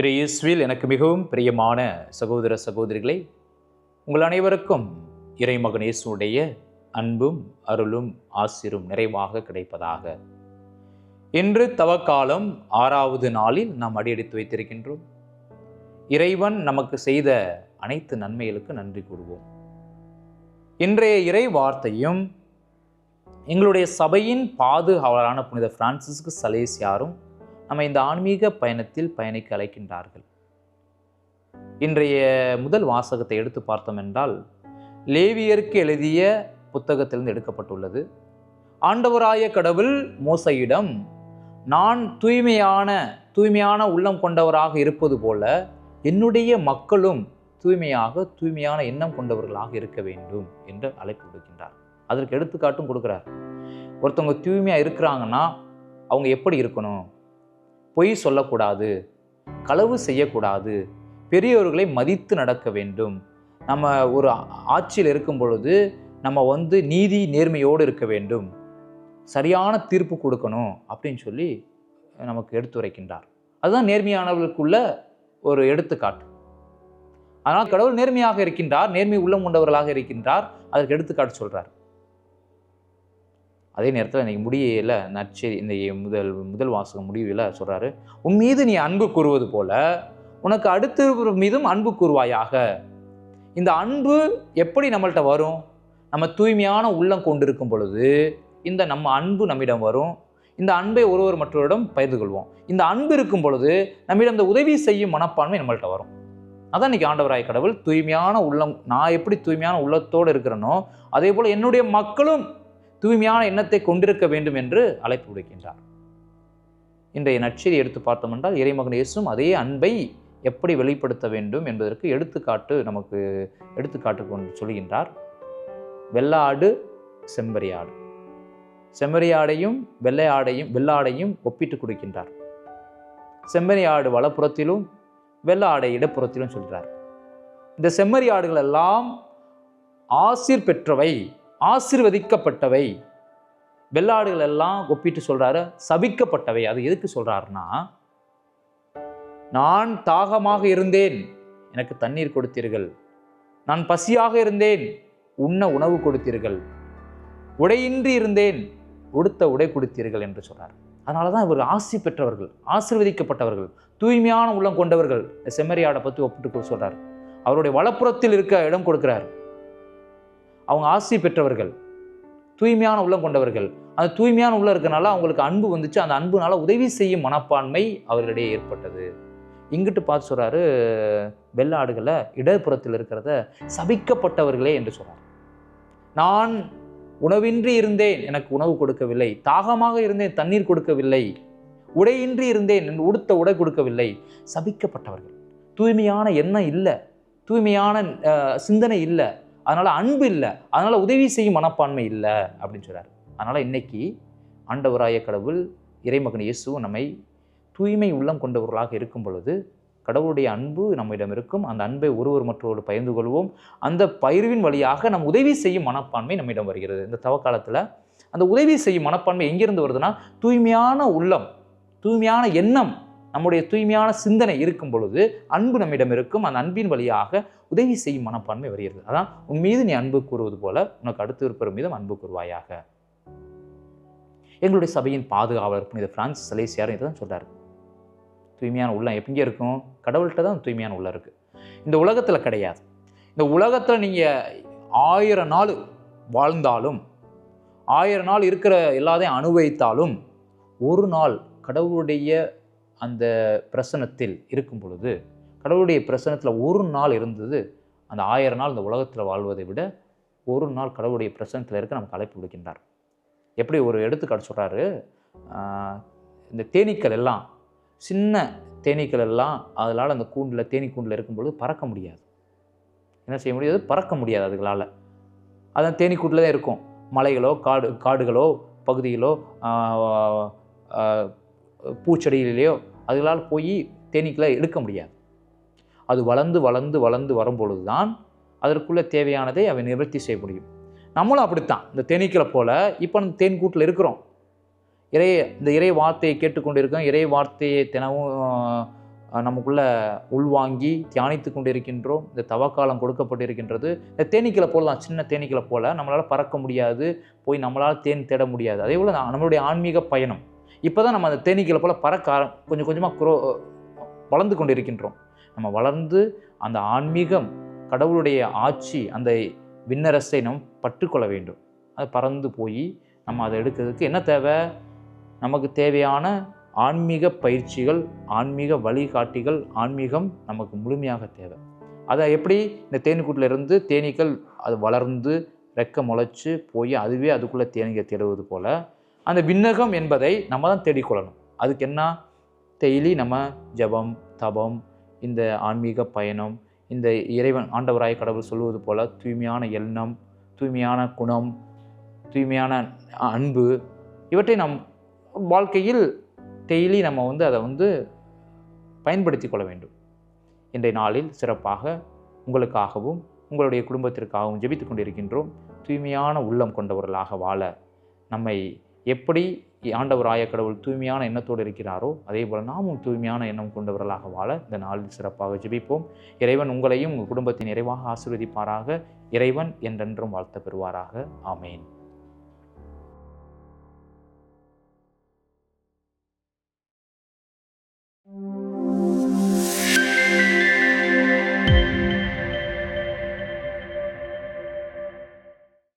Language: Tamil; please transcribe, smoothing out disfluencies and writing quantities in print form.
இயேசுவில் எனக்கு மிகவும் பிரியமான சகோதர சகோதரிகளை, உங்கள் அனைவருக்கும் இறைமகன் இயேசுவுடைய அன்பும் அருளும் ஆசிரும் நிறைவாக கிடைப்பதாக. இன்று தவக்காலம் 6வது நாளில் நாம் அடியெடுத்து வைத்திருக்கின்றோம். இறைவன் நமக்கு செய்த அனைத்து நன்மைகளுக்கு நன்றி கூறுவோம். இன்றைய இறை வார்த்தையும் எங்களுடைய சபையின் பாதுகாவலரான புனித பிரான்சிஸ்கு சலேசியாரும் நம்ம இந்த ஆன்மீக பயணத்தில் பயணிக்க அழைக்கின்றார்கள். இன்றைய முதல் வாசகத்தை எடுத்து பார்த்தோம் என்றால், லேவியருக்கு எழுதிய புத்தகத்திலிருந்து எடுக்கப்பட்டுள்ளது. ஆண்டவராய கடவுள் மோசையிடம், நான் தூய்மையான உள்ளம் கொண்டவராக இருப்பது போல என்னுடைய மக்களும் தூய்மையான எண்ணம் கொண்டவர்களாக இருக்க வேண்டும் என்று அழைப்பு விடுக்கின்றார். அதற்கு எடுத்துக்காட்டும் கொடுக்கிறார். ஒருத்தவங்க தூய்மையாக இருக்கிறாங்கன்னா அவங்க எப்படி இருக்கணும்? பொய் சொல்லக்கூடாது, களவு செய்யக்கூடாது, பெரியவர்களை மதித்து நடக்க வேண்டும், நம்ம ஒரு ஆட்சியில் இருக்கும் பொழுது நம்ம நீதி நேர்மையோடு இருக்க வேண்டும், சரியான தீர்ப்பு கொடுக்கணும் அப்படின்னு சொல்லி நமக்கு எடுத்துரைக்கின்றார். அதுதான் நேர்மையானவர்களுக்குள்ள ஒரு எடுத்துக்காட்டு. அதனால் கடவுள் நேர்மையாக இருக்கின்றார், நேர்மை உள்ளம் கொண்டவர்களாக இருக்கின்றார். அதற்கு எடுத்துக்காட்டு சொல்றார். அதே நேரத்தில் இன்னைக்கு முடியல நற்செய்தி, இந்த முதல் வாசகம் முடிவில் சொல்றாரு, உன் மீது நீ அன்பு கூறுவது போல உனக்கு அடுத்த மீதும் அன்பு கூறுவாயாக. இந்த அன்பு எப்படி நம்மள்கிட்ட வரும்? நம்ம தூய்மையான உள்ளம் கொண்டிருக்கும் பொழுது நம்ம அன்பு நம்மிடம் வரும். இந்த அன்பை ஒருவர் மற்றவரிடம் பகிர்ந்து கொள்வோம். இந்த அன்பு இருக்கும் பொழுது நம்மிடம் இந்த உதவி செய்யும் மனப்பான்மை நம்மள்கிட்ட வரும். அதான் இன்னைக்கு ஆண்டவராய கடவுள் தூய்மையான உள்ளம், நான் எப்படி தூய்மையான உள்ளத்தோடு இருக்கிறனோ அதே போல என்னுடைய மக்களும் தூய்மையான எண்ணத்தை கொண்டிருக்க வேண்டும் என்று அழைப்பு விடுக்கின்றார். இன்றைய நற்செய்தி எடுத்து பார்த்தோம் என்றால், இறைமகன் இயேசுவும் அதே அன்பை எப்படி வெளிப்படுத்த வேண்டும் என்பதற்கு நமக்கு எடுத்துக்காட்டு கொண்டு சொல்கின்றார். வெள்ளாடு செம்மறியாடு, செம்மறியாடையும் வெள்ளாடையும் ஒப்பிட்டு கொடுக்கின்றார். செம்மறியாடு வலப்புறத்திலும் வெள்ளாடை இடப்புறத்திலும் சொல்கிறார். இந்த செம்மறியாடுகள் எல்லாம் ஆசீர் பெற்றவை, ஆசீர்வதிக்கப்பட்டவை. வெள்ளாடுகள் எல்லாம் ஒப்பிட்டு சொல்றாரு சபிக்கப்பட்டவை. அது எதுக்கு சொல்றாருன்னா, நான் தாகமாக இருந்தேன், எனக்கு தண்ணீர் கொடுத்தீர்கள், நான் பசியாக இருந்தேன், உண்ண உணவு கொடுத்தீர்கள், உடையின்றி இருந்தேன், உடுத்த உடை கொடுத்தீர்கள் என்று சொல்றார். அதனாலதான் இவர் ஆசி பெற்றவர்கள், ஆசீர்வதிக்கப்பட்டவர்கள், தூய்மையான உள்ளம் கொண்டவர்கள். செம்மறியாடை பற்றி ஒப்பிட்டு சொல்றார். அவருடைய வலப்புறத்தில் இருக்க இடம் கொடுக்கிறார். அவங்க ஆசி பெற்றவர்கள், தூய்மையான உள்ளம் கொண்டவர்கள். அந்த தூய்மையான உள்ளம் இருக்கனால அவங்களுக்கு அன்பு வந்துச்சு. அந்த அன்புனால உதவி செய்யும் மனப்பான்மை அவர்களிடையே ஏற்பட்டது. இங்கிட்டு பார்த்து சொல்றாரு, வெள்ளாடுகளை இடப்புறத்தில் இருக்கிறத சபிக்கப்பட்டவர்களே என்று சொல்றார். நான் உணவின்றி இருந்தேன், எனக்கு உணவு கொடுக்கவில்லை, தாகமாக இருந்தேன், தண்ணீர் கொடுக்கவில்லை, உடையின்றி இருந்தேன், உடுத்த உடை கொடுக்கவில்லை. சபிக்கப்பட்டவர்கள். தூய்மையான எண்ணம் இல்லை, தூய்மையான சிந்தனை இல்லை, அதனால அன்பு இல்லை, அதனால உதவி செய்யும் மனப்பான்மை இல்லை அப்படின்னு சொல்றாரு. அதனால இன்னைக்கு ஆண்டவராய கடவுள் இறைமகன் இயேசு நம்மை தூய்மை உள்ளம் கொண்டவர்களாக இருக்கும் பொழுது கடவுளுடைய அன்பு நம்மிடம் இருக்கும். அந்த அன்பை ஒருவர் மற்றோடு பகிர்ந்து கொள்வோம். அந்த பகிர்வின் வழியாக நம் உதவி செய்யும் மனப்பான்மை நம்மிடம் வருகிறது. இந்த தவக்காலத்தில் அந்த உதவி செய்யும் மனப்பான்மை எங்கிருந்து வருதுன்னா, தூய்மையான உள்ளம், தூய்மையான எண்ணம், நம்முடைய தூய்மையான சிந்தனை இருக்கும் பொழுது அன்பு நம்மிடம் இருக்கும். அந்த அன்பின் வழியாக உதவி செய்யும் மனப்பான்மை வருகிறது. அதான் உன் மீது நீ அன்பு கூறுவது போல உனக்கு அடுத்து இருப்பவர் மீதும் அன்பு கூறுவாயாக. எங்களுடைய சபையின் பாதுகாவலர் புனித பிரான்சிஸ் சலேசியார் இதான் சொல்றாரு. தூய்மையான உள்ளம் எங்கே இருக்கும்? கடவுள்கிட்ட தான் தூய்மையான உள்ளம் இருக்கு. இந்த உலகத்தில் கிடையாது. இந்த உலகத்தில் நீங்க 1000 நாள் வாழ்ந்தாலும், 1000 நாள் இருக்கிற எல்லாத்தையும் அனுபவித்தாலும், ஒரு நாள் கடவுளுடைய அந்த பிரசனத்தில் இருக்கும் பொழுது, கடவுளுடைய பிரசனத்தில் ஒரு நாள் இருந்தது அந்த 1000 நாள் இந்த உலகத்தில் வாழ்வதை விட ஒரு நாள் கடவுளுடைய பிரசனத்தில் இருக்க நமக்கு அழைப்பு விடுக்கின்றார். எப்படி ஒரு எடுத்துக்காட்டு சொல்கிறாரு, இந்த தேனீக்கள் எல்லாம், சின்ன தேனீக்கள் எல்லாம் அதனால் அந்த தேனீ கூண்டில் இருக்கும்பொழுது பறக்க முடியாது. என்ன செய்ய முடியாது? பறக்க முடியாது அதுகளால். அதான் தேனீ கூட்டில் தான் இருக்கும். மலைகளோ காடுகளோ பகுதிகளோ பூச்செடியிலேயோ அதுகளால் போய் தேனீக்களை எடுக்க முடியாது. அது வளர்ந்து வரும்பொழுது தான் அதற்குள்ள தேவையானதை அவை நிவர்த்தி செய்ய முடியும். நம்மளும் அப்படித்தான், இந்த தேனீக்களை போல இப்போ அந்த தேன் கூட்டில் இருக்கிறோம். இந்த இறை வார்த்தையை கேட்டுக்கொண்டு இருக்கோம். இறை வார்த்தையை தினமும் நமக்குள்ள உள்வாங்கி தியானித்து கொண்டிருக்கின்றோம். இந்த தவக்காலம் கொடுக்கப்பட்டிருக்கின்றது. இந்த தேனீக்களை போல தான், சின்ன தேனீக்களை போல நம்மளால் பறக்க முடியாது, போய் நம்மளால் தேன் தேட முடியாது. அதே போல் நம்மளுடைய ஆன்மீக பயணம் இப்போ தான் நம்ம அந்த தேனீக்களை போல பறக்க கொஞ்சம் கொஞ்சமாக வளர்ந்து கொண்டிருக்கின்றோம். நம்ம வளர்ந்து அந்த ஆன்மீகம், கடவுளுடைய ஆட்சி, அந்த விண்ணரசை நம்ம பற்றுக்கொள்ள வேண்டும். அது பறந்து போய் நம்ம அதை எடுக்கிறதுக்கு என்ன தேவை? நமக்கு தேவையான ஆன்மீக பயிற்சிகள், ஆன்மீக வழிகாட்டிகள், ஆன்மீகம் நமக்கு முழுமையாக தேவை. அதை எப்படி இந்த தேனீக்கூட்டில் இருந்து தேனீக்கள் அது வளர்ந்து ரெக்க முளைச்சு போய் அதுவே அதுக்குள்ளே தேனீயை தேடுவது போல் அந்த விண்ணகம் என்பதை நம்ம தான் தேடிக்கொள்ளணும். அதுக்கு என்ன? டெய்லி நம்ம ஜபம், தபம், இந்த ஆன்மீக பயணம், இந்த இறைவன் ஆண்டவராய் கடவுள் சொல்வது போல் தூய்மையான எண்ணம், தூய்மையான குணம், தூய்மையான அன்பு, இவற்றை நம் வாழ்க்கையில் டெய்லி நம்ம அதை பயன்படுத்தி கொள்ள வேண்டும். இன்றைய நாளில் சிறப்பாக உங்களுக்காகவும் உங்களுடைய குடும்பத்திற்காகவும் ஜெபித்து கொண்டிருக்கின்றோம். தூய்மையான உள்ளம் கொண்டவர்களாக வாழ நம்மை எப்படி ஆண்டவராய கடவுள் தூய்மையான எண்ணத்தோடு இருக்கிறாரோ அதே போல் நாமும் தூய்மையான எண்ணம் கொண்டவர்களாக வாழ இந்த நாளில் சிறப்பாக ஜெபிப்போம். இறைவன் உங்களையும் உங்கள் குடும்பத்தின் நிறைவாக ஆசீர்வதிப்பாராக. இறைவன் என்றென்றும் வாழ்த்த பெறுவாராக. ஆமேன்.